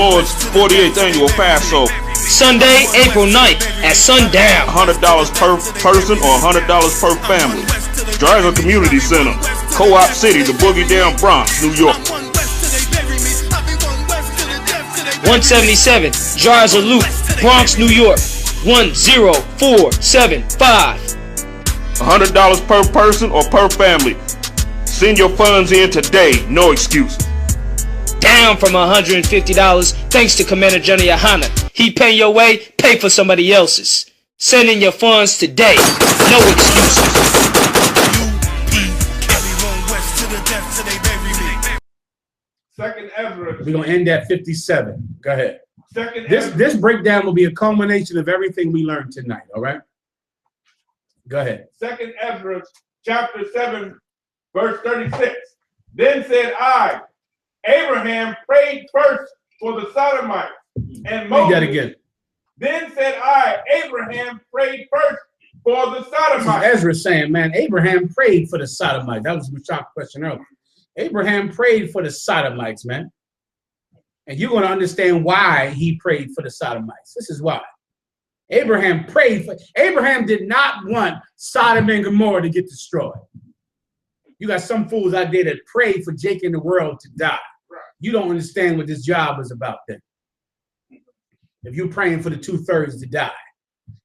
Lord's 48th annual Passover. Sunday, April 9th at sundown. $100 per person or $100 per family. Dragon Community Center, Co-op City, the Boogie Down Bronx, New York. 177 Jars of Loot, Bronx, New York. 10475. $100 per person or per family. Send your funds in today, no excuses. Down from $150 thanks to Commander GEN.YAHANNA. He paying your way, pay for somebody else's. Send in your funds today, no excuses. Second Ezra. We're gonna end at 57. Go ahead. Second this breakdown will be a culmination of everything we learned tonight. All right. Go ahead. Second Ezra, chapter 7, verse 36. Then said I, Abraham prayed first for the Sodomites and Moses. Read that again. Then said I, Abraham prayed first for the Sodomites. Ezra saying, man, Abraham prayed for the Sodomites. That was Mashak's question earlier. Abraham prayed for the Sodomites, man. And you're going to understand why he prayed for the Sodomites. This is why. Abraham did not want Sodom and Gomorrah to get destroyed. You got some fools out there that pray for Jake and the world to die. You don't understand what this job is about then. If you're praying for the 2/3 to die,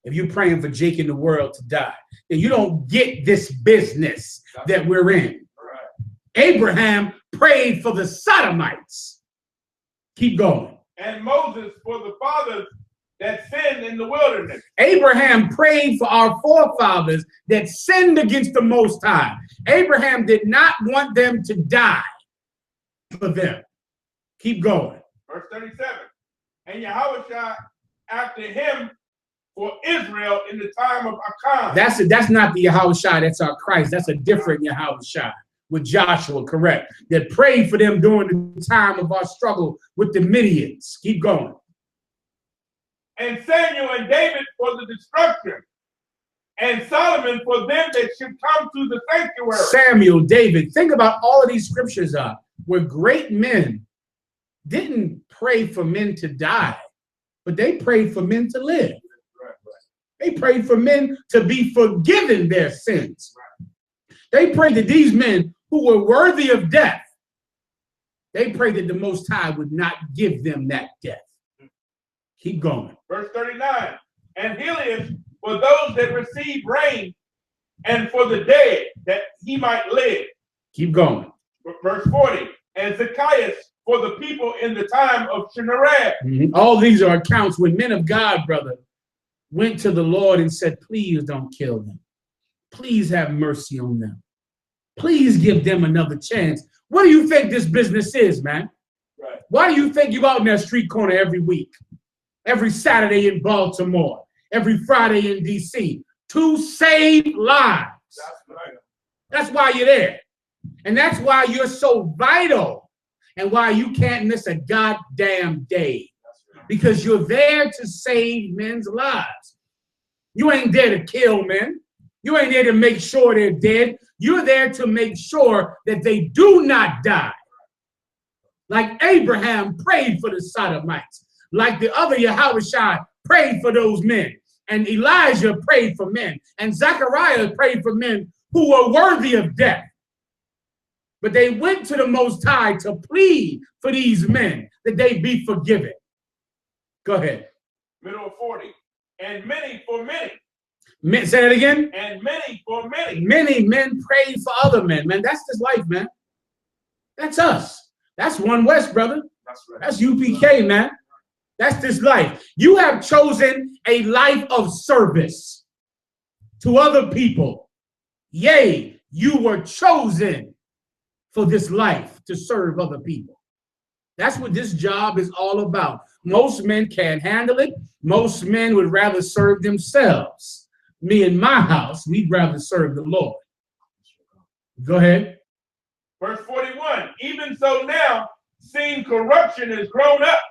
if you're praying for Jake and the world to die, then you don't get this business that we're in. Abraham prayed for the Sodomites. Keep going. And Moses for the fathers that sinned in the wilderness. Abraham prayed for our forefathers that sinned against the Most High. Abraham did not want them to die for them. Keep going. Verse 37. And Yahushua after him for Israel in the time of Achan. That's not the Yahushua, that's our Christ. That's a different Yahushua with Joshua, correct. That prayed for them during the time of our struggle with the Midians. Keep going. And Samuel and David for the destruction, and Solomon for them that should come to the sanctuary. Samuel, David, think about all of these scriptures where great men didn't pray for men to die, but they prayed for men to live. They prayed for men to be forgiven their sins. They prayed that these men who were worthy of death, they prayed that the Most High would not give them that death. Keep going. Verse 39. And Helios for those that receive rain, and for the dead that he might live. Keep going. Verse 40. And Zacchaeus for the people in the time of Shinarab. All these are accounts when men of God, brother, went to the Lord and said, please don't kill them. Please have mercy on them. Please give them another chance. What do you think this business is, man? Right. Why do you think you go out in that street corner every week, every Saturday in Baltimore, every Friday in D.C. to save lives? That's right. That's why you're there. And that's why you're so vital and why you can't miss a goddamn day. Because you're there to save men's lives. You ain't there to kill men. You ain't there to make sure they're dead. You're there to make sure that they do not die. Like Abraham prayed for the Sodomites. Like the other Yahushua prayed for those men. And Elijah prayed for men. And Zechariah prayed for men who were worthy of death. But they went to the Most High to plead for these men that they be forgiven. Go ahead. Middle of 40. And many for many. Say that again. And many for many. Many men prayed for other men, man. That's this life, man. That's us. That's One West, brother. That's right. That's UPK, man. That's this life. You have chosen a life of service to other people. Yea, you were chosen for this life to serve other people. That's what this job is all about. Most men can't handle it. Most men would rather serve themselves. Me and my house, we'd rather serve the Lord. Go ahead. Verse 41. Even so now, seeing corruption is grown up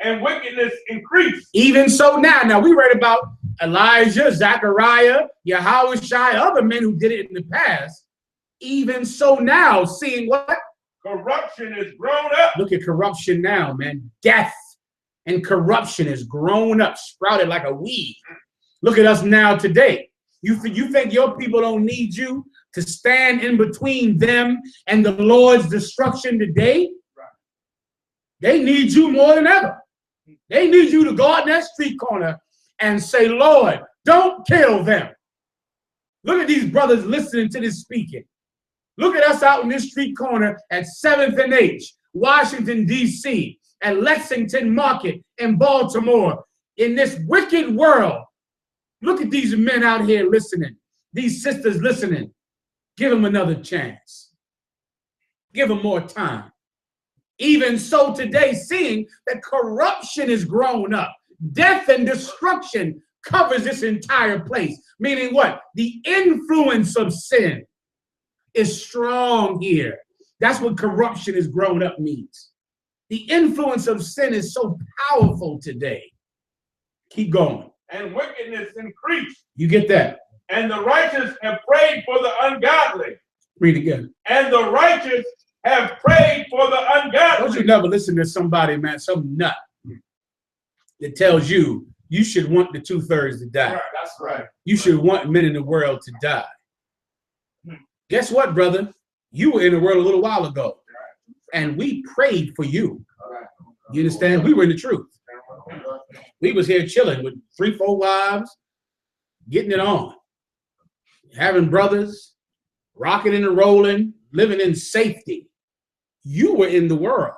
and wickedness increased. Even so now. Now, we read about Elijah, Zechariah, Yahushua, other men who did it in the past. Even so now, seeing what? Corruption is grown up. Look at corruption now, man. Death And corruption has grown up, sprouted like a weed. Look at us now today. You think your people don't need you to stand in between them and the Lord's destruction today? They need you more than ever. They need you to go out in that street corner and say, Lord, don't kill them. Look at these brothers listening to this speaking. Look at us out in this street corner at 7th and H, Washington, D.C., at Lexington Market in Baltimore, in this wicked world. Look at these men out here listening, these sisters listening. Give them another chance. Give them more time. Even so today, seeing that corruption is grown up, death and destruction covers this entire place. Meaning what? The influence of sin is strong here. That's what corruption is grown up means. The influence of sin is so powerful today. Keep going. And wickedness increased. You get that? And the righteous have prayed for the ungodly. Read again. And the righteous have prayed for the ungodly. Don't you never listen to somebody, man, some nut that tells you you should want the 2/3 to die. Right, that's right. You should want men in the world to die. Guess what, brother? You were in the world a little while ago, and we prayed for you. You understand? We were in the truth. We was here chilling with 3, 4 wives, getting it on, having brothers, rocking and rolling, living in safety. You were in the world,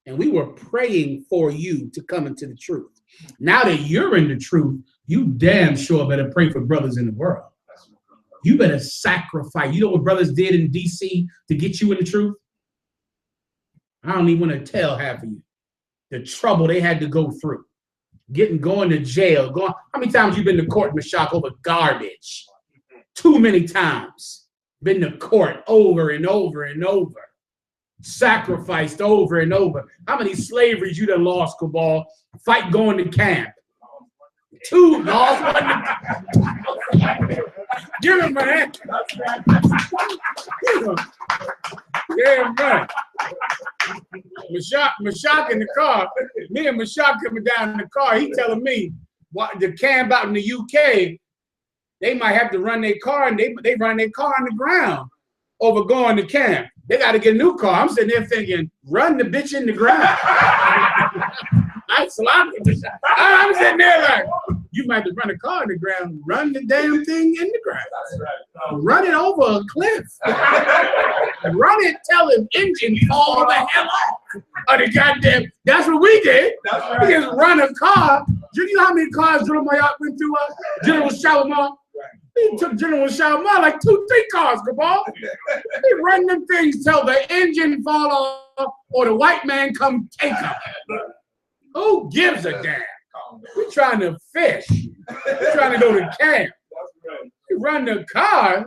and we were praying for you to come into the truth. Now that you're in the truth, you damn sure better pray for brothers in the world. You better sacrifice. You know what brothers did in D.C. to get you in the truth? I don't even want to tell half of you the trouble they had to go through. Going to jail. How many times you been to court, Mashak, over garbage? Too many times. Been to court over and over and over. Sacrificed over and over. How many slaveries you done lost, Cabal? Fight going to camp. 2 lost. Give him, man. Yeah, man. Mashak in the car. Me and Mashak coming down in the car. He telling me what the camp out in the UK, they might have to run their car, and they run their car on the ground over going to camp. They got to get a new car. I'm sitting there thinking, run the bitch in the ground. I'm sitting there like, you might have to run a car in the ground, run the damn thing in the ground. That's right. Run it over a cliff. Run it till the engine fall the hell off. Or the goddamn, that's what we did. That's right. We just run a car. Do you know how many cars General Mayat went through us? General Shalimar? He took General Shalimar like 2, 3 cars, Cabal. He run them things till the engine fall off or the white man come take them. Who gives a damn? We're trying to fish. We're trying to go to camp. We run the car.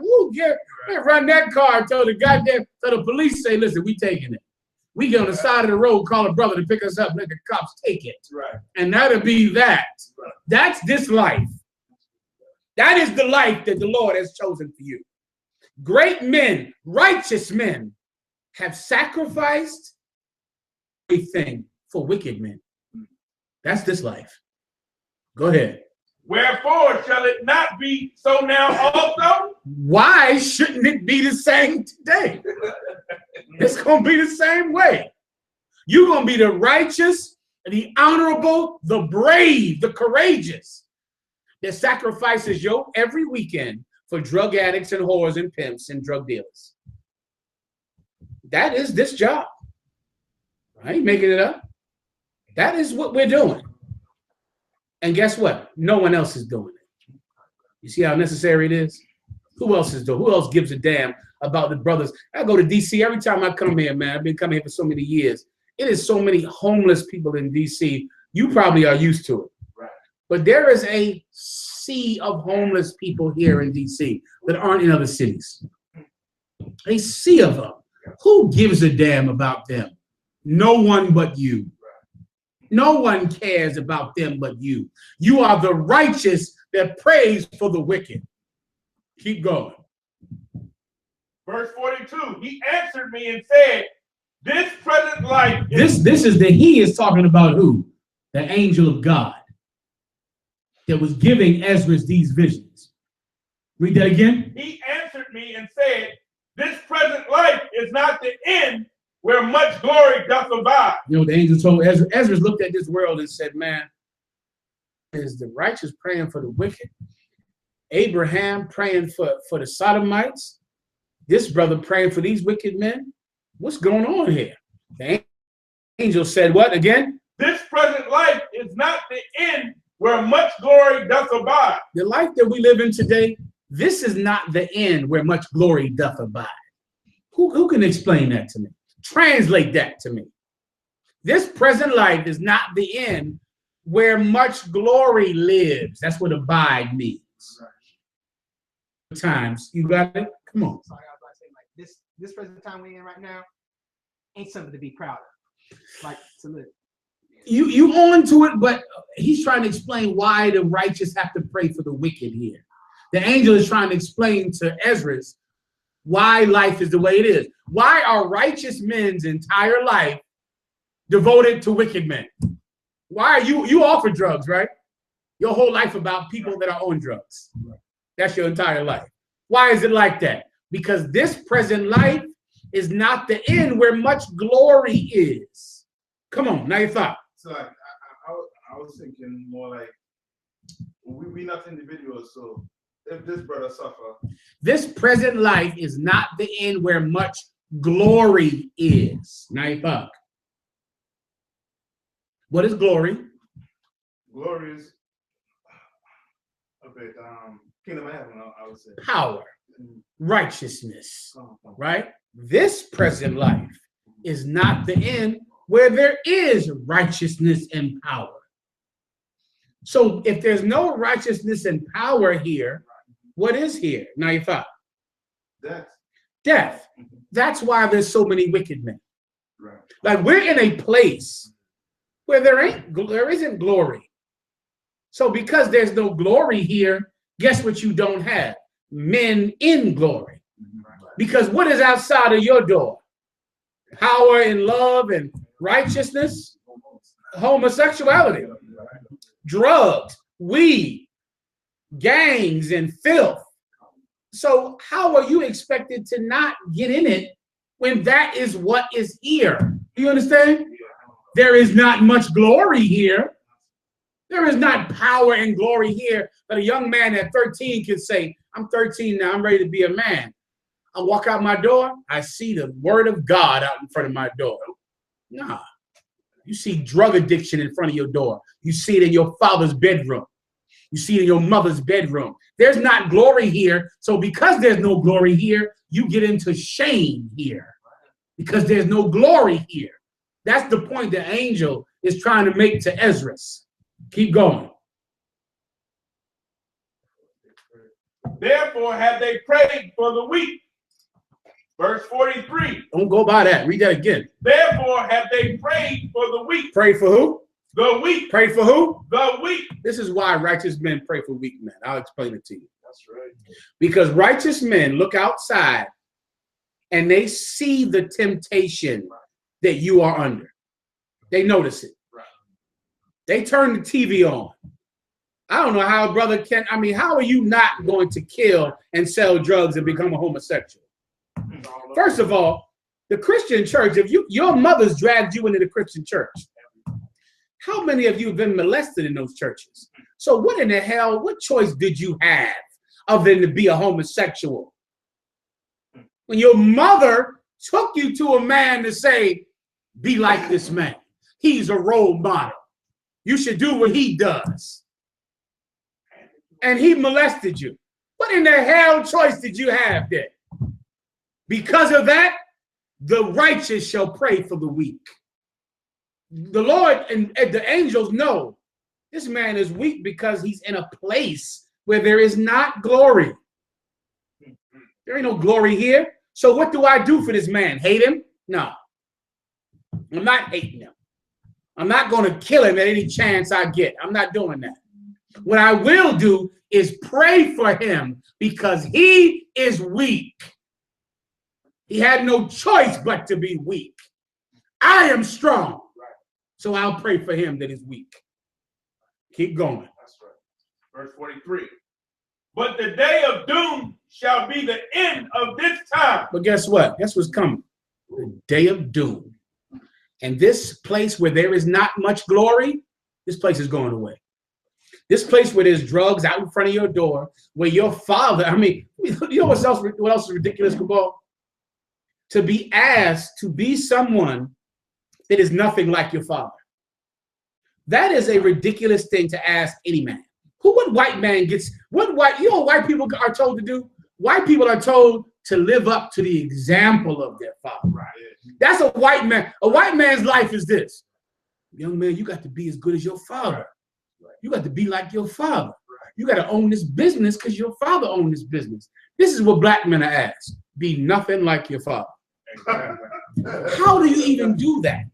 They run that car until the police say, listen, we taking it. We get on the side of the road, call a brother to pick us up, let the cops take it. Right. And that'll be that. Right. That's this life. That is the life that the Lord has chosen for you. Great men, righteous men, have sacrificed everything for wicked men. That's this life. Go ahead. Wherefore shall it not be so now also? Why shouldn't it be the same today? It's going to be the same way. You're going to be the righteous, the honorable, the brave, the courageous that sacrifices every weekend for drug addicts and whores and pimps and drug dealers. That is this job. I ain't making it up. That is what we're doing. And guess what? No one else is doing it. You see how necessary it is? Who else is doing it? Who else gives a damn about the brothers? I go to D.C. every time I come here, man. I've been coming here for so many years. It is so many homeless people in D.C. You probably are used to it. Right. But there is a sea of homeless people here in D.C. that aren't in other cities. A sea of them. Who gives a damn about them? No one but you. No one cares about them but you. You are the righteous that prays for the wicked. Keep going. Verse 42, he answered me and said, this present life this is the he is talking about who? the angel of God that was giving Ezra these visions. Read that again. He answered me and said, this present life is not the end where much glory doth abide. You know, the angel told Ezra. Ezra looked at this world and said, man, is the righteous praying for the wicked? Abraham praying for the Sodomites? This brother praying for these wicked men? What's going on here? The angel said what again? This present life is not the end where much glory doth abide. The life that we live in today, this is not the end where much glory doth abide. Who can explain that to me? Translate that to me. This present life is not the end where much glory lives. That's what abide means. Times, you got it? Come on. Sorry, I was about to say, like, this present time we're in right now ain't something to be proud of. Like, to live. You on to it, but he's trying to explain why the righteous have to pray for the wicked here. The angel is trying to explain to Ezra why life is the way it is. Why are righteous men's entire life devoted to wicked men? Why are you offer drugs, right? Your whole life about people that are on drugs. That's your entire life. Why is it like that? Because this present life is not the end where much glory is. Come on, now your thought. So I was thinking more like we not individuals, so if this brother suffer. This present life is not the end where much glory is. Now your thought. What is glory? Glory is a bit kingdom of heaven, I would say. Power, righteousness, right? This present life is not the end where there is righteousness and power. So if there's no righteousness and power here, what is here? Now your thought. Death. Death. That's why there's so many wicked men. Right. Like we're in a place where there isn't glory. So because there's no glory here, guess what you don't have? Men in glory. Because what is outside of your door? Power and love and righteousness, homosexuality, drugs, weed, gangs, and filth. So how are you expected to not get in it when that is what is here? Do you understand? There is not much glory here. There is not power and glory here that a young man at 13 can say, I'm 13 now, I'm ready to be a man. I walk out my door, I see the word of God out in front of my door. Nah. You see drug addiction in front of your door. You see it in your father's bedroom. You see it in your mother's bedroom. There's not glory here. So because there's no glory here, you get into shame here. Because there's no glory here. That's the point the angel is trying to make to Ezra. Keep going. Therefore have they prayed for the weak. Verse 43. Don't go by that. Read that again. Therefore have they prayed for the weak. Pray for who? The weak. Pray for who? The weak. This is why righteous men pray for weak men. I'll explain it to you. That's right. Because righteous men look outside and they see the temptation that you are under. They notice it. Right. They turn the TV on. I don't know how a brother can, how are you not going to kill and sell drugs and become a homosexual? First of all, the Christian church, if your mother's dragged you into the Christian church, how many of you have been molested in those churches? So what in the hell, what choice did you have other than to be a homosexual? When your mother took you to a man to say, be like this man. He's a role model. You should do what he does. And he molested you. What in the hell choice did you have there? Because of that, the righteous shall pray for the weak. The Lord and the angels know this man is weak because he's in a place where there is not glory. There ain't no glory here. So what do I do for this man? Hate him? No. I'm not hating him. I'm not going to kill him at any chance I get. I'm not doing that. What I will do is pray for him because he is weak. He had no choice but to be weak. I am strong. So I'll pray for him that is weak. Keep going. That's right. Verse 43. But the day of doom shall be the end of this time. But guess what? Guess what's coming? The day of doom. And this place where there is not much glory, this place is going away. This place where there's drugs out in front of your door, where your father, I mean, you know what else is ridiculous, Cabal? To be asked to be someone that is nothing like your father. That is a ridiculous thing to ask any man. What white man gets, you know what white people are told to do? White people are told to live up to the example of their father. Right. That's a white man. A white man's life is this. Young man, you got to be as good as your father. You got to be like your father. You got to own this business because your father owned this business. This is what black men are asked. Be nothing like your father. How do you even do that?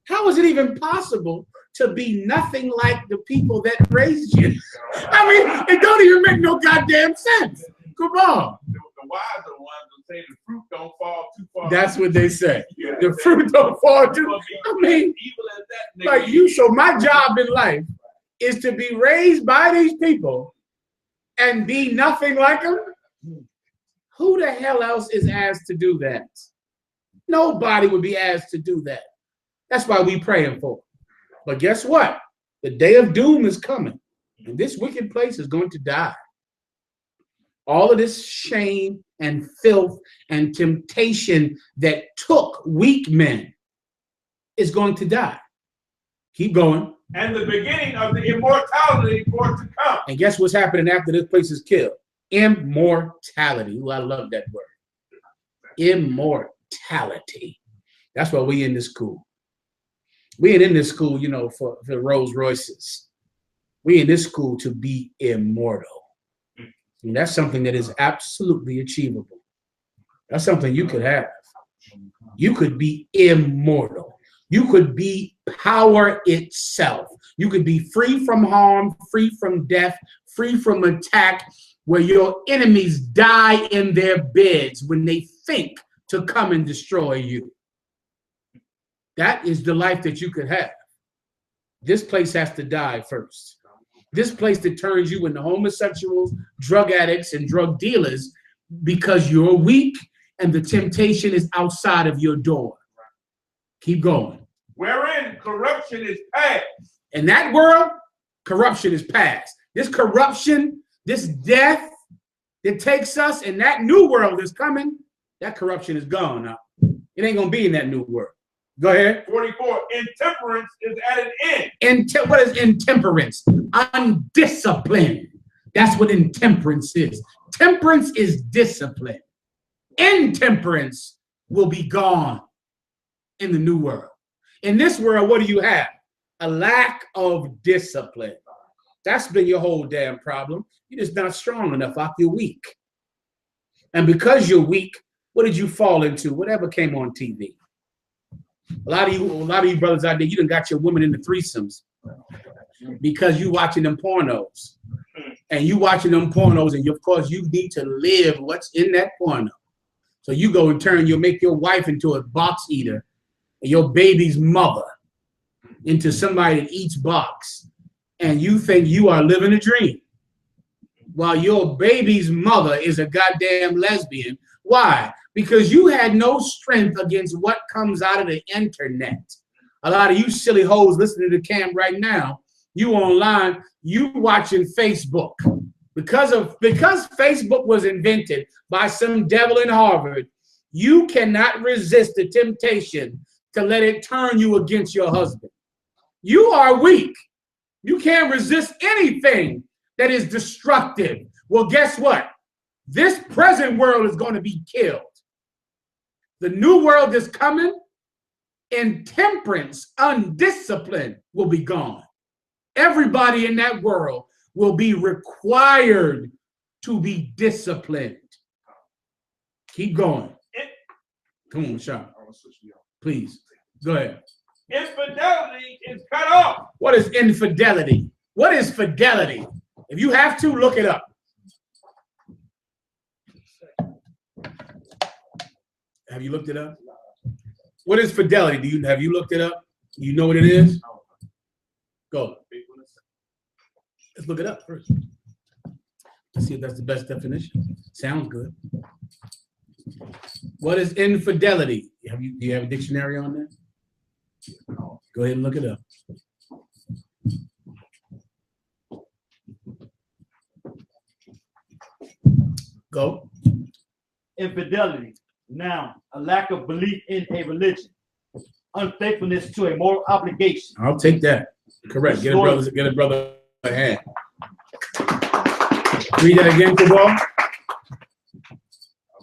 How is it even possible to be nothing like the people that raised you? I mean, it don't even make no goddamn sense. Come on. The wise are the ones who say the fruit don't fall too far. That's what they say. The fruit don't fall too. I mean, like you. So my job in life is to be raised by these people and be nothing like them. Who the hell else is asked to do that? Nobody would be asked to do that. That's why we praying for it. But guess what? The day of doom is coming, and this wicked place is going to die. All of this shame and filth and temptation that took weak men is going to die. Keep going. And the beginning of the immortality for to come. And guess what's happening after this place is killed? Immortality. Ooh, I love that word. Immortality. That's why we in this school. We ain't in this school, you know, for Rolls Royces. We in this school to be immortal. And that's something that is absolutely achievable. That's something you could have. You could be immortal. You could be power itself. You could be free from harm, free from death, free from attack, where your enemies die in their beds when they think to come and destroy you. That is the life that you could have. This place has to die first. This place that turns you into homosexuals, drug addicts, and drug dealers because you're weak and the temptation is outside of your door. Keep going. Wherein corruption is past. In that world, corruption is past. This corruption, this death that takes us in that new world that's coming, that corruption is gone now. It ain't going to be in that new world. Go ahead. 44. Intemperance is at an end. What is intemperance? Undisciplined. That's what intemperance is. Temperance is discipline. Intemperance will be gone in the new world. In this world, what do you have? A lack of discipline. That's been your whole damn problem. You're just not strong enough. You're weak. And because you're weak, what did you fall into? Whatever came on TV. A lot of you brothers out there, you done got your women into threesomes because you watching them pornos. And you watching them pornos, and of course you need to live what's in that porno. So you go and you'll make your wife into a box eater and your baby's mother into somebody that eats box. And you think you are living a dream while your baby's mother is a goddamn lesbian. Why? Because you had no strength against what comes out of the internet. A lot of you silly hoes listening to the camp right now, you online, you watching Facebook. Because Facebook was invented by some devil in Harvard, you cannot resist the temptation to let it turn you against your husband. You are weak. You can't resist anything that is destructive. Well, guess what? This present world is going to be killed. The new world is coming. Intemperance, undiscipline will be gone. Everybody in that world will be required to be disciplined. Keep going. Come on, Sean. Please, go ahead. Infidelity is cut off. What is infidelity? What is fidelity? If you have to, look it up. Have you looked it up? What is fidelity? Have you looked it up? You know what it is? Go. Let's look it up first. Let's see if that's the best definition. Sounds good. What is infidelity? Do you have a dictionary on there? Go ahead and look it up. Go. Infidelity. Noun, a lack of belief in a religion. Unfaithfulness to a moral obligation. I'll take that. Correct. Get a brother a hand. Read that again, Cabal.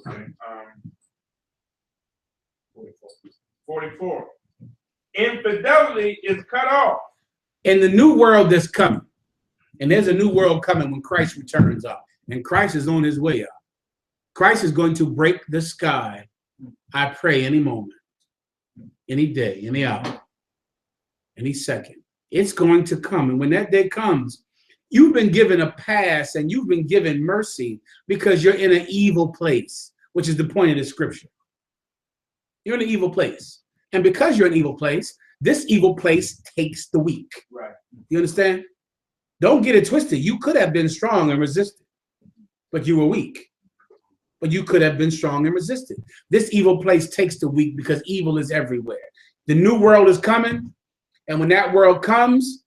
Okay. 44. Infidelity is cut off. In the new world that's coming, and there's a new world coming when Christ returns up, and Christ is on his way up. Christ is going to break the sky, I pray, any moment, any day, any hour, any second. It's going to come. And when that day comes, you've been given a pass and you've been given mercy because you're in an evil place, which is the point of the scripture. You're in an evil place. And because you're in an evil place, this evil place takes the weak. Right. You understand? Don't get it twisted. You could have been strong and resisted, but you were weak. But you could have been strong and resisted. This evil place takes the weak because evil is everywhere. The new world is coming. And when that world comes,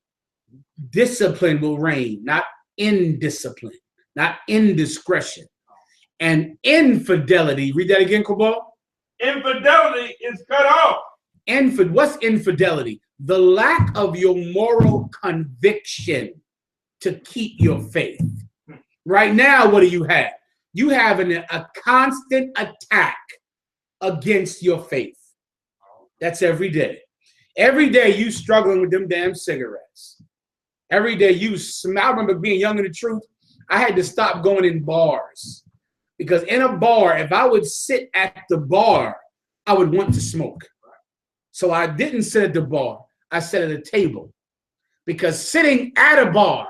discipline will reign, not indiscipline, not indiscretion. And infidelity, read that again, Cabal. Infidelity is cut off. What's infidelity? The lack of your moral conviction to keep your faith. Right now, what do you have? You have a constant attack against your faith. That's every day. Every day you struggling with them damn cigarettes. Every day you smell. I remember being young in the truth. I had to stop going in bars because in a bar, if I would sit at the bar, I would want to smoke. So I didn't sit at the bar. I sat at a table because sitting at a bar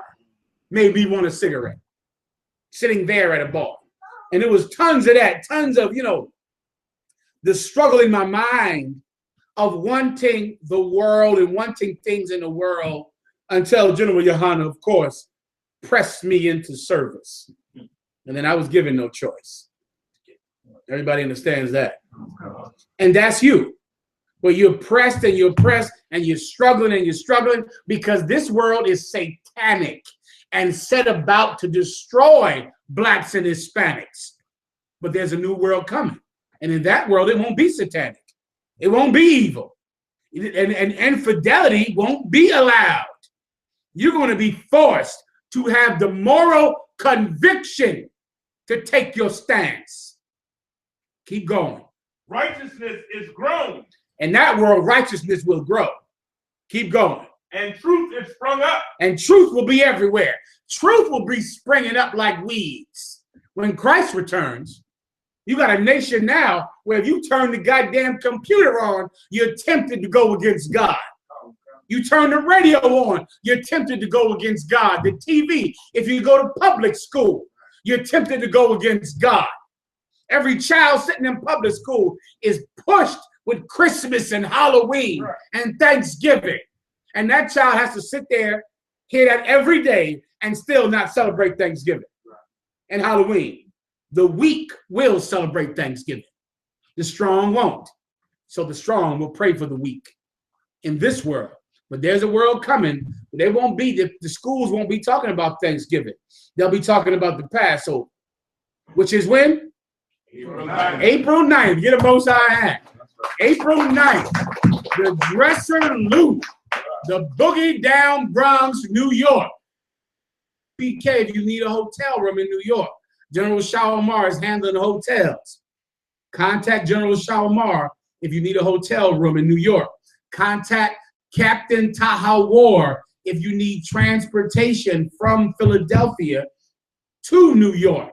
made me want a cigarette. Sitting there at a bar. And there was tons of that, tons of, the struggle in my mind of wanting the world and wanting things in the world until General Yohanna, of course, pressed me into service. And then I was given no choice. Everybody understands that. And that's you. Where you're pressed and you're pressed and you're struggling because this world is satanic and set about to destroy blacks and Hispanics. But there's a new world coming. And in that world, it won't be satanic. It won't be evil. And infidelity won't be allowed. You're going to be forced to have the moral conviction to take your stance. Keep going. Righteousness is grown. In that world, righteousness will grow. Keep going. And truth is sprung up. And truth will be everywhere. Truth will be springing up like weeds. When Christ returns, you got a nation now where if you turn the goddamn computer on, you're tempted to go against God. You turn the radio on, you're tempted to go against God. The TV, if you go to public school, you're tempted to go against God. Every child sitting in public school is pushed with Christmas and Halloween and Thanksgiving. And that child has to sit there, hear that every day, and still not celebrate Thanksgiving and Halloween. The weak will celebrate Thanksgiving. The strong won't. So the strong will pray for the weak in this world. But there's a world coming. They won't be, the schools won't be talking about Thanksgiving. They'll be talking about the Passover, which is when? April 9th. April 9th. Get a Most High hand. April 9th. The dresser loop. The boogie down Bronx, New York. PK if you need a hotel room in New York. General Shalimar is handling the hotels. Contact General Shalimar if you need a hotel room in New York. Contact Captain Tahawar if you need transportation from Philadelphia to New York.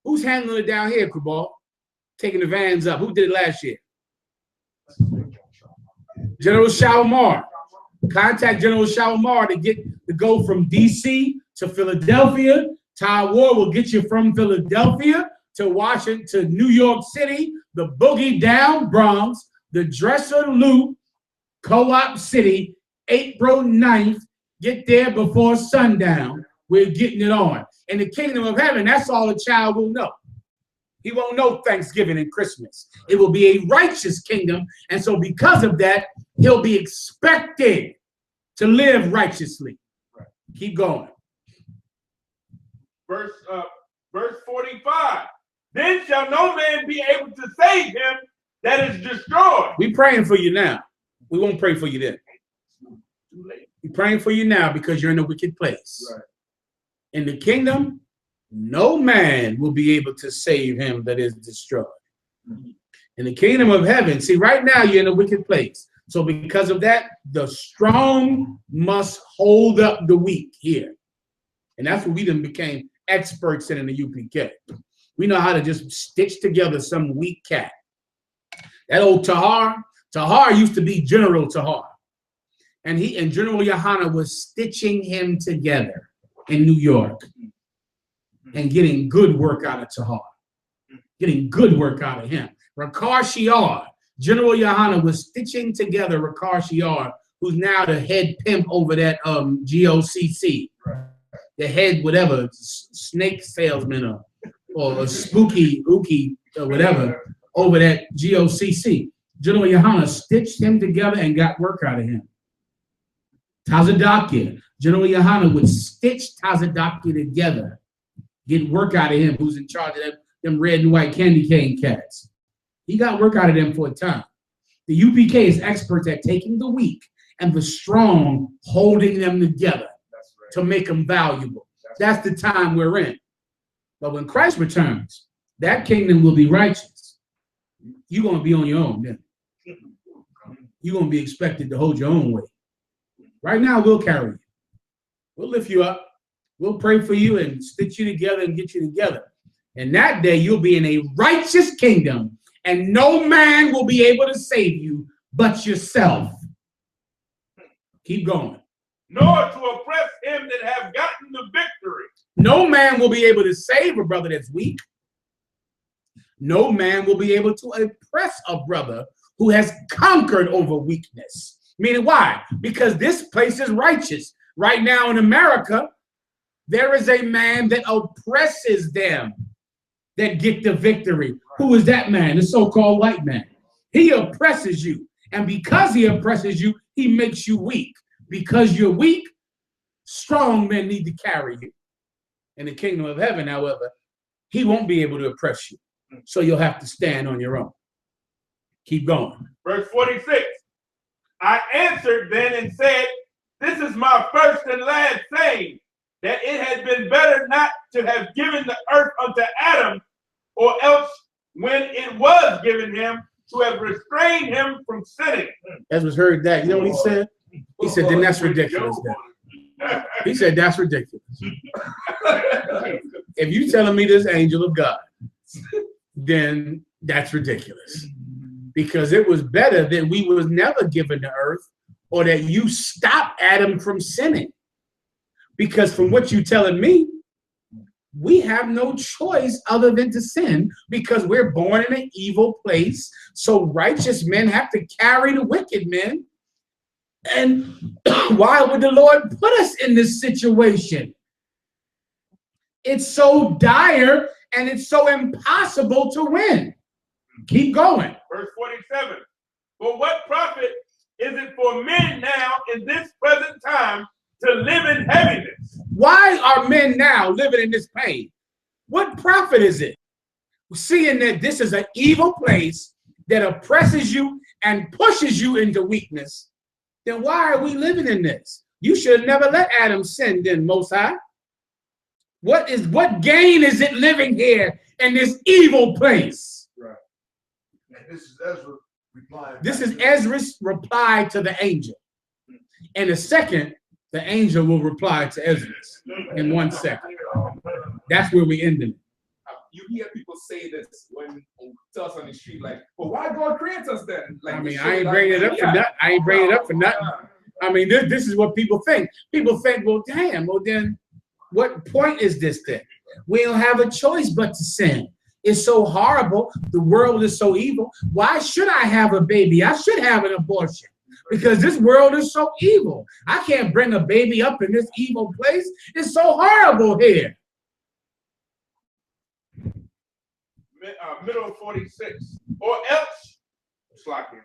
Who's handling it down here, Cabal? Taking the vans up. Who did it last year? General Shalimar. Contact General Shalimar to go from DC to Philadelphia. Tahawar will get you from Philadelphia to Washington, to New York City, the boogie down Bronx, the dresser loop. Co-op City, April 9th. Get there before sundown. We're getting it on. In the kingdom of heaven, that's all a child will know. He won't know Thanksgiving and Christmas. It will be a righteous kingdom. And so because of that, he'll be expected to live righteously. Right. Keep going. Verse 45. Then shall no man be able to save him that is destroyed. We're praying for you now. We won't pray for you then. We're praying for you now because you're in a wicked place. Right. In the kingdom, no man will be able to save him that is destroyed. In the kingdom of heaven, see, right now you're in a wicked place. So because of that, the strong must hold up the weak here. And that's what we then became experts in the UPK. We know how to just stitch together some weak cat. That old Tahar used to be General Tahar. And General Yahanna was stitching him together in New York and getting good work out of Tahar. Getting good work out of him. Rakar Shiar, General Yahanna was stitching together Rakar Shiar, who's now the head pimp over that GOCC. Right. The head whatever, snake salesman or a spooky, ookie, or whatever, over that GOCC. General Yahanna stitched him together and got work out of him. Tazadakia, General Yahanna would stitch Tazadakia together, get work out of him, who's in charge of them red and white candy cane cats. He got work out of them for a time. The UPK is experts at taking the weak and the strong, holding them together to make them valuable. That's the time we're in. But when Christ returns, that kingdom will be righteous. You're going to be on your own then. You're going to be expected to hold your own weight. Right now, we'll carry you. We'll lift you up. We'll pray for you and stitch you together and get you together. And that day, you'll be in a righteous kingdom, and no man will be able to save you but yourself. Keep going. Nor to oppress him that have gotten the victory. No man will be able to save a brother that's weak. No man will be able to oppress a brother who has conquered over weakness. Meaning why? Because this place is righteous. Right now in America, there is a man that oppresses them that get the victory. Who is that man? The so-called white man. He oppresses you. And because he oppresses you, he makes you weak. Because you're weak, strong men need to carry you. In the kingdom of heaven, however, he won't be able to oppress you. So you'll have to stand on your own. Keep going. Verse 46. I answered then and said, this is my first and last saying, that it had been better not to have given the earth unto Adam, or else when it was given him, to have restrained him from sinning. Ezra's heard that. You know what he said? He said, then that's ridiculous. Then. He said, that's ridiculous. If you're telling me this angel of God, then that's ridiculous. Because it was better that we was never given the earth, or that you stop Adam from sinning. Because from what you're telling me, we have no choice other than to sin, because we're born in an evil place. So righteous men have to carry the wicked men. And why would the Lord put us in this situation? It's so dire and it's so impossible to win. Keep going. Verse 47. For what profit is it for men now in this present time to live in heaviness? Why are men now living in this pain? What profit is it? Seeing that this is an evil place that oppresses you and pushes you into weakness, then why are we living in this? You should have never let Adam sin then, Most High. What gain is it living here in this evil place? Right. And this is Ezra replying. This is Ezra's reply to the angel. In a second, the angel will reply to Ezra's in 1 second. That's where we ended it. You hear people say this when to us on the street, like, well, why God create us then? Like, I mean, I ain't bringing it up for nothing. I ain't bringing it up for nothing. I mean, this is what people think. People think, well, damn, well then, what point is this then? We don't have a choice but to sin. It's so horrible. The world is so evil. Why should I have a baby? I should have an abortion. because this world is so evil. I can't bring a baby up in this evil place. It's so horrible here. Middle of 46. Or else, slacking.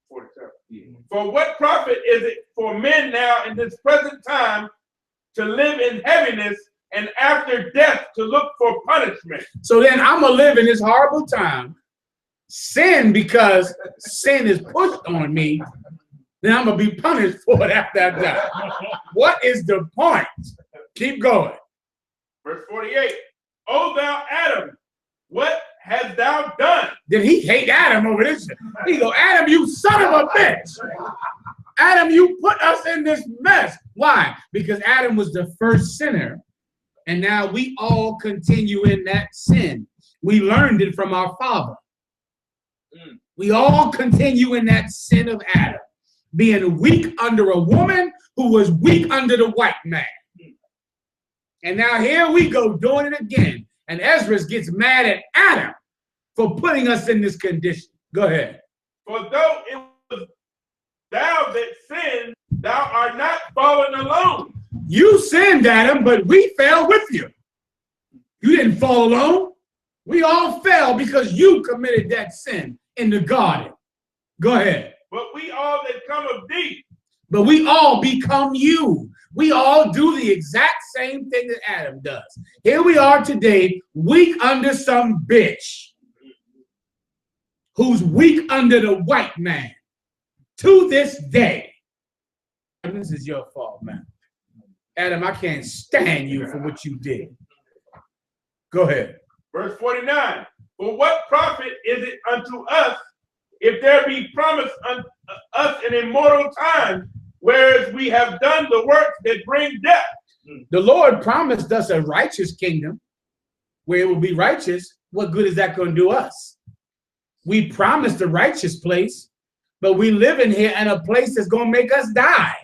47. For what profit is it for men now in this present time to live in heaviness, and after death to look for punishment? So then I'm going to live in this horrible time, sin because sin is pushed on me, then I'm going to be punished for it after I die. What is the point? Keep going. Verse 48. O thou Adam, what hast thou done? Did he hate Adam over this? He go, Adam, you son of a bitch. Adam, you put us in this mess. Why? Because Adam was the first sinner, and now we all continue in that sin. We learned it from our father. We all continue in that sin of Adam, being weak under a woman who was weak under the white man. And now here we go doing it again. And Ezra gets mad at Adam for putting us in this condition. Go ahead. For though it was thou that sinned, thou art not fallen alone. You sinned, Adam, but we fell with you. You didn't fall alone. We all fell because you committed that sin in the garden. Go ahead. But we all that come of thee. But we all become you. We all do the exact same thing that Adam does. Here we are today, weak under some bitch who's weak under the white man. To this day. And this is your fault, man. Adam, I can't stand you for what you did. Go ahead. Verse 49. For what profit is it unto us if there be promise unto us an immortal time, whereas we have done the works that bring death? The Lord promised us a righteous kingdom where it will be righteous. What good is that going to do us? We promised a righteous place, but we live in here in a place that's going to make us die.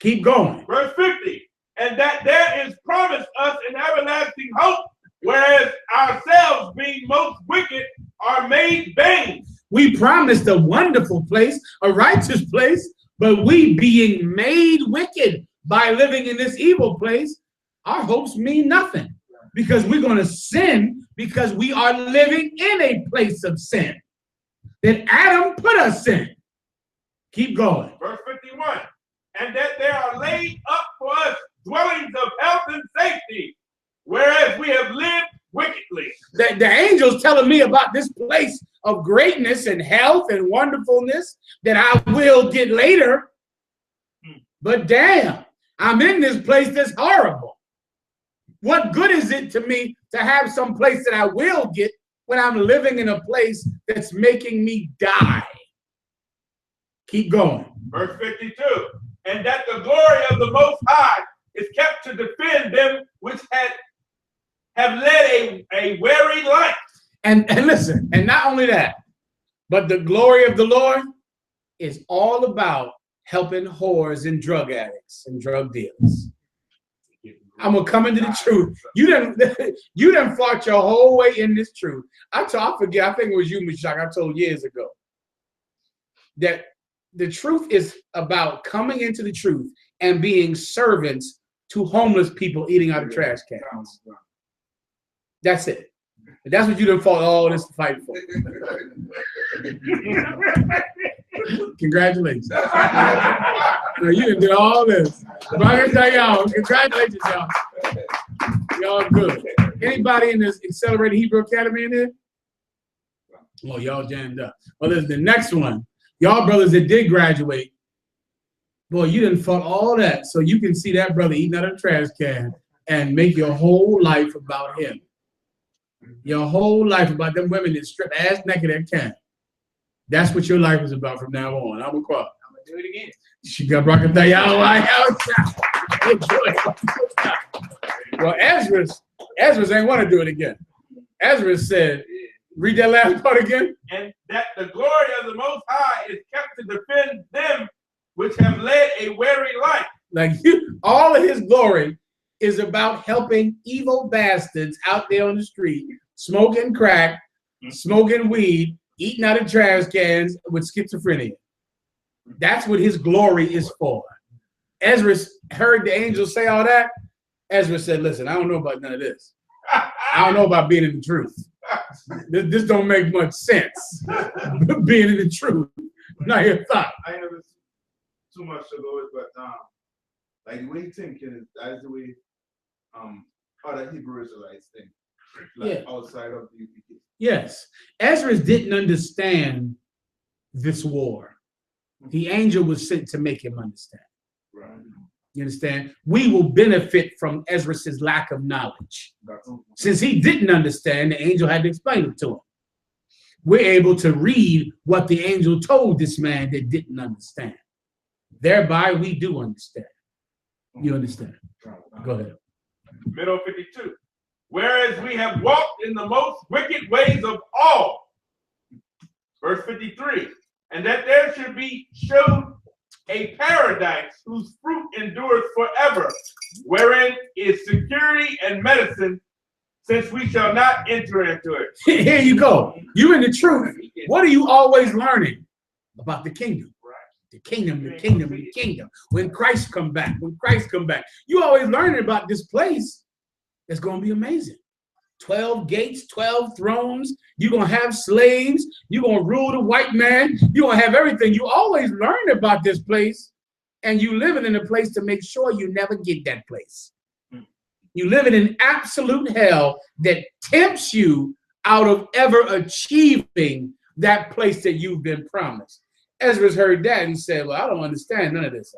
Keep going. Verse 50. And that there is promised us an everlasting hope, whereas ourselves, being most wicked, are made vain. We promised a wonderful place, a righteous place, but we being made wicked by living in this evil place, our hopes mean nothing because we're going to sin because we are living in a place of sin that Adam put us in. Keep going. Verse 51. And that there are laid up for us dwellings of health and safety, whereas we have lived wickedly. The angel's telling me about this place of greatness and health and wonderfulness that I will get later. But damn, I'm in this place that's horrible. What good is it to me to have some place that I will get when I'm living in a place that's making me die? Keep going. Verse 52. And that the glory of the Most High is kept to defend them which have led a weary life. And listen, and not only that, but the glory of the Lord is all about helping whores and drug addicts and drug dealers. I'm gonna come into the truth. You done fought your whole way in this truth. I forget, I think it was you, Mishak, I told years ago that the truth is about coming into the truth and being servants to homeless people eating out of trash cans. That's it. That's what you done fought all this fight for. Congratulations. You done did all this. But I can tell y'all, congratulations, y'all. Y'all good. Anybody in this Accelerated Hebrew Academy in there? Oh, y'all jammed up. Well, there's the next one. Y'all brothers that did graduate, boy, you done fought all that so you can see that brother eating out of a trash can and make your whole life about him. Your whole life about them women that strip ass naked at camp. That's what your life is about from now on. I'm gonna do it again. She got broken down. Well, Ezra ain't want to do it again. Ezra said, read that last part again. And that the glory of the Most High is kept to defend them which have led a weary life. Like all of his glory is about helping evil bastards out there on the street, smoking crack, smoking weed, eating out of trash cans with schizophrenia. That's what his glory is for. Ezra heard the angel say all that. Ezra said, listen, I don't know about none of this. I don't know about being in the truth. This don't make much sense. Being in the truth. Not your thought. I never too much to go with, but like the way you thinking, that's the way other Hebrew Israelites think. Like outside of the UPK. Yes. Ezra didn't understand this war. The angel was sent to make him understand. Right. You understand? We will benefit from Ezra's lack of knowledge. Since he didn't understand, the angel had to explain it to him. We're able to read what the angel told this man that didn't understand. Thereby, we do understand. You understand? Go ahead. Middle 52. Whereas we have walked in the most wicked ways of all. Verse 53. And that there should be showed a paradise whose fruit endures forever, wherein is security and medicine, since we shall not enter into it. Here you go. You're in the truth. What are you always learning? About the kingdom. The kingdom, the kingdom, the kingdom. When Christ come back, when Christ come back. You always learning about this place that's going to be amazing. 12 gates, 12 thrones. You're going to have slaves. You're going to rule the white man. You're going to have everything. You always learn about this place, and you living in a place to make sure you never get that place. You live in an absolute hell that tempts you out of ever achieving that place that you've been promised. Ezra's heard that and said, well, I don't understand none of this.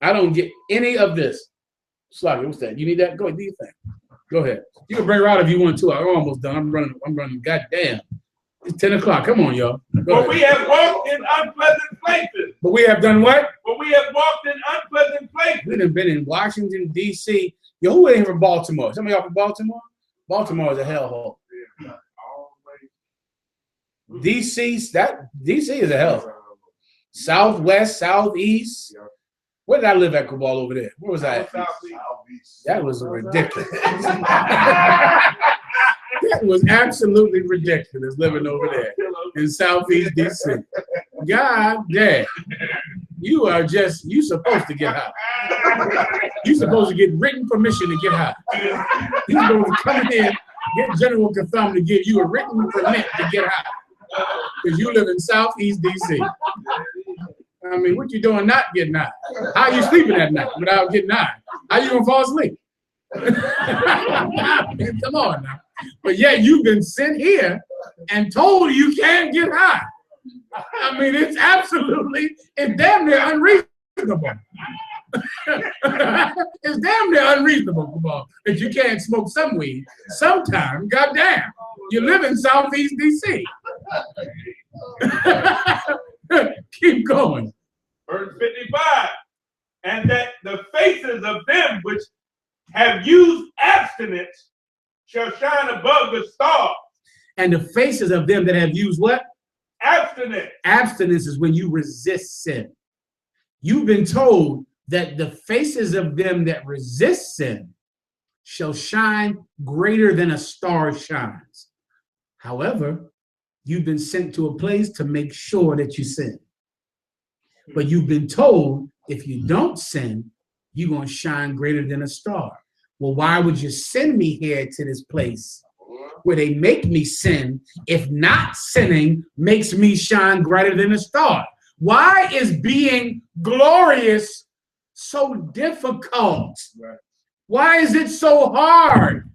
I don't get any of this. Sluggy, what's that? You need that? Go ahead, do your thing. Go ahead. You can bring her out if you want to. I'm almost done. I'm running. Goddamn. It's 10 o'clock. Come on, y'all. But we have walked in unpleasant places. But we have done what? But we have walked in unpleasant places. We have been in Washington, D.C. Yo, who ain't from Baltimore? Some of y'all from Baltimore? Baltimore is a hellhole. D.C. is a hellhole. Southwest, southeast. Where did I live at, Cabal, over there? Where was I at? That was ridiculous. That was absolutely ridiculous living over there in Southeast D.C. God damn. You supposed to get high. You supposed to get written permission to get high. You're supposed to come in, get General Katham to give you a written permit to get high. Because you live in Southeast D.C. I mean, what you doing not getting high? How you sleeping at night without getting high? How you gonna fall asleep? Come on now. But yet you've been sent here and told you can't get high. I mean, it's damn near unreasonable. It's damn near unreasonable, come on, that you can't smoke some weed sometime. Goddamn, you live in Southeast D.C. Keep going. Verse 55. And that the faces of them which have used abstinence shall shine above the stars. And the faces of them that have used what? Abstinence. Abstinence is when you resist sin. You've been told that the faces of them that resist sin shall shine greater than a star shines. However, you've been sent to a place to make sure that you sin. But you've been told if you don't sin, you're going to shine greater than a star. Well, why would you send me here to this place where they make me sin if not sinning makes me shine brighter than a star? Why is being glorious so difficult? Why is it so hard?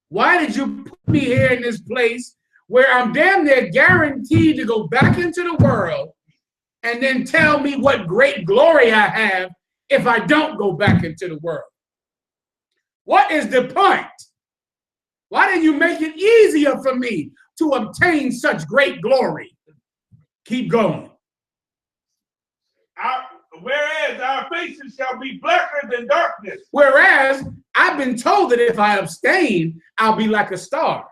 Why did you put me here in this place where I'm damn near guaranteed to go back into the world and then tell me what great glory I have if I don't go back into the world? What is the point? Why didn't you make it easier for me to obtain such great glory? Keep going. Whereas our faces shall be blacker than darkness. Whereas I've been told that if I abstain, I'll be like a star.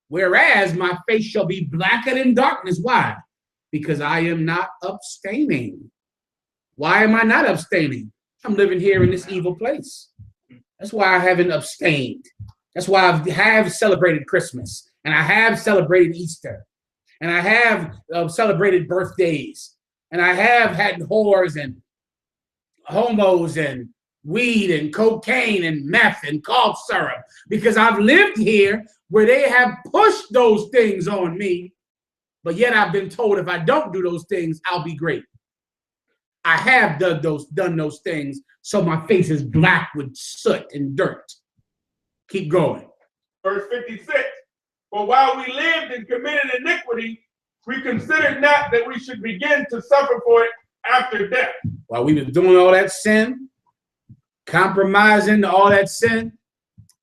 Whereas my face shall be blacker than darkness. Why? Because I am not abstaining. Why am I not abstaining? I'm living here in this evil place. That's why I haven't abstained. That's why I have celebrated Christmas And I have celebrated Easter. And I have celebrated birthdays. And I have had whores and homos and weed and cocaine and meth and cough syrup, because I've lived here where they have pushed those things on me, but yet I've been told if I don't do those things, I'll be great. I have done those things, so my face is black with soot and dirt. Keep going. Verse 56. For while we lived and committed iniquity, we considered not that we should begin to suffer for it after death. While we were doing all that sin, compromising all that sin,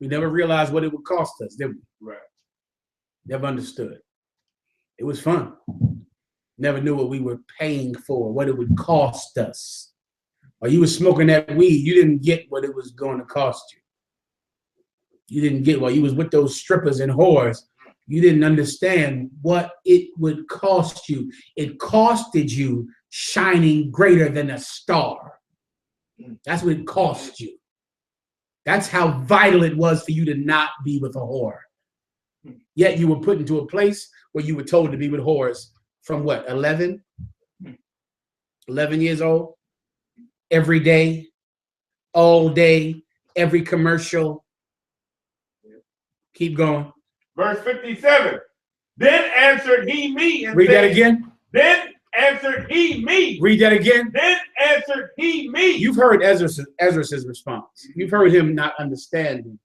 we never realized what it would cost us, did we? Right. Never understood. It was fun. Never knew what we were paying for, what it would cost us. While you were smoking that weed, you didn't get what it was going to cost you. You didn't get, while you was with those strippers and whores, you didn't understand what it would cost you. It costed you shining greater than a star. That's what it cost you. That's how vital it was for you to not be with a whore. Yet you were put into a place where you were told to be with whores from what, 11 years old? Every day, all day, every commercial. Keep going. Verse 57. Then answered he me and read said, that again. Then answered he me. Read that again. Then answered he me. You've heard Ezra's response. You've heard him not understanding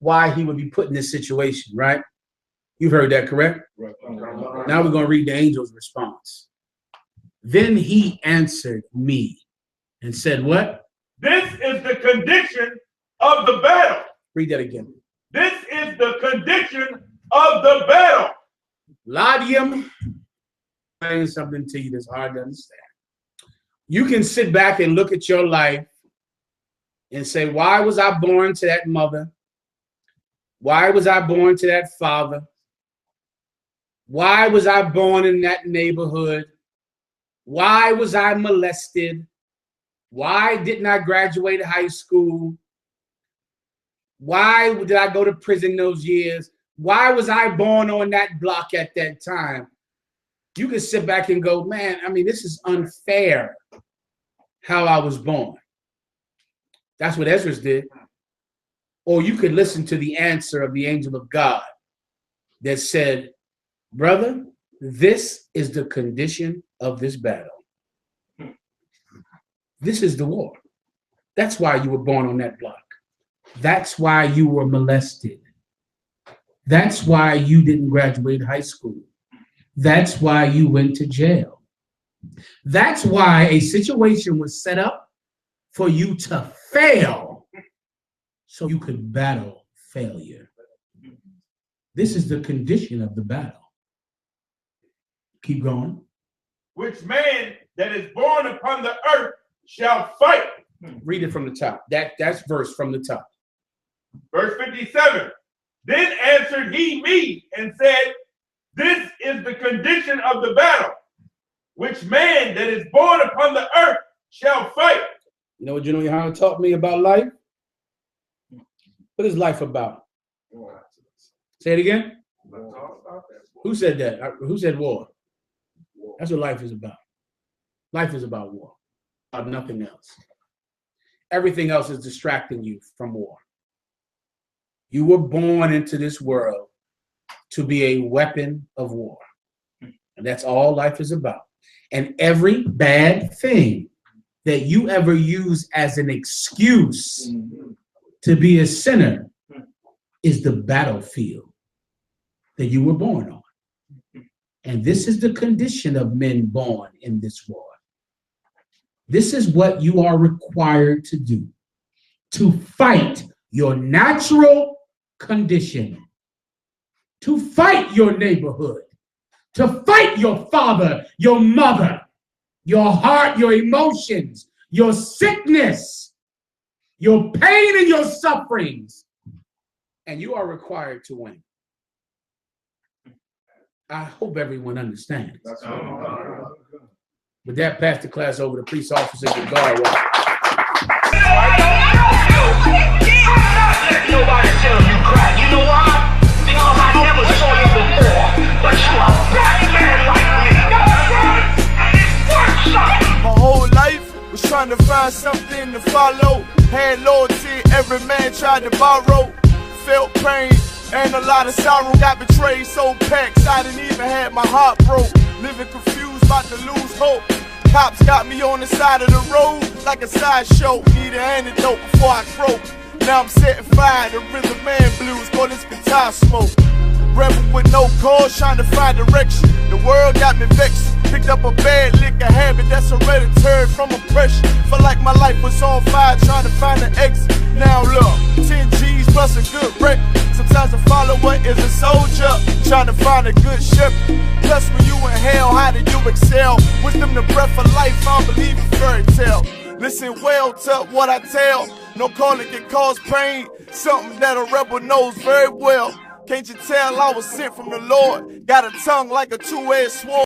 why he would be put in this situation, right? You've heard that, correct? Right. Now we're going to read the angel's response. Then he answered me and said, what? This is the condition of the battle. Read that again. This is the condition of the battle. Ladium, saying something to you that's hard to understand. You can sit back and look at your life and say, why was I born to that mother? Why was I born to that father? Why was I born in that neighborhood? Why was I molested? Why didn't I graduate high school? Why did I go to prison those years? Why was I born on that block at that time? You can sit back and go, man, I mean, this is unfair how I was born. That's what Ezra did. Or you could listen to the answer of the angel of God that said, brother, this is the condition of this battle. This is the war. That's why you were born on that block. That's why you were molested. That's why you didn't graduate high school. That's why you went to jail. That's why a situation was set up for you to fail so you could battle failure. This is the condition of the battle. Keep going. Which man that is born upon the earth shall fight. Read it from the top. That's verse from the top. Verse 57. Then answered he me and said, this is the condition of the battle. Which man that is born upon the earth shall fight. You know what Gen.YAHANNA taught me about life? What is life about? Say it again. Who said that? Who said war? That's what life is about. Life is about war, about nothing else. Everything else is distracting you from war. You were born into this world to be a weapon of war. And that's all life is about. And every bad thing that you ever use as an excuse to be a sinner is the battlefield that you were born on. And this is the condition of men born in this war. This is what you are required to do, to fight your natural condition, to fight your neighborhood, to fight your father, your mother, your heart, your emotions, your sickness, your pain and your sufferings. And you are required to win. I hope everyone understands. With that, pass the class over to police officers and guard. Nobody tell you crap. You know why? Because I never to follow. Had loyalty, every man tried to borrow. Felt pain and a lot of sorrow. Got betrayed, so packs, I didn't even have my heart broke. Living confused, about to lose hope. Cops got me on the side of the road like a sideshow. Need an antidote before I croak. Now I'm setting fire to rhythm man blues, boy, this guitar smoke. Rebel with no cause, trying to find direction. The world got me vexed. Picked up a bad liquor habit that's hereditary from oppression. Felt like my life was on fire, trying to find an exit. Now look, 10 G's plus a good wreck. Sometimes a follower is a soldier, trying to find a good shepherd. Plus when you in hell, how do you excel? Wisdom the breath of life, I don't believe in fairy tale. Listen well to what I tell. No calling can cause pain, something that a rebel knows very well. Can't you tell I was sent from the Lord? Got a tongue like a two-edged sword.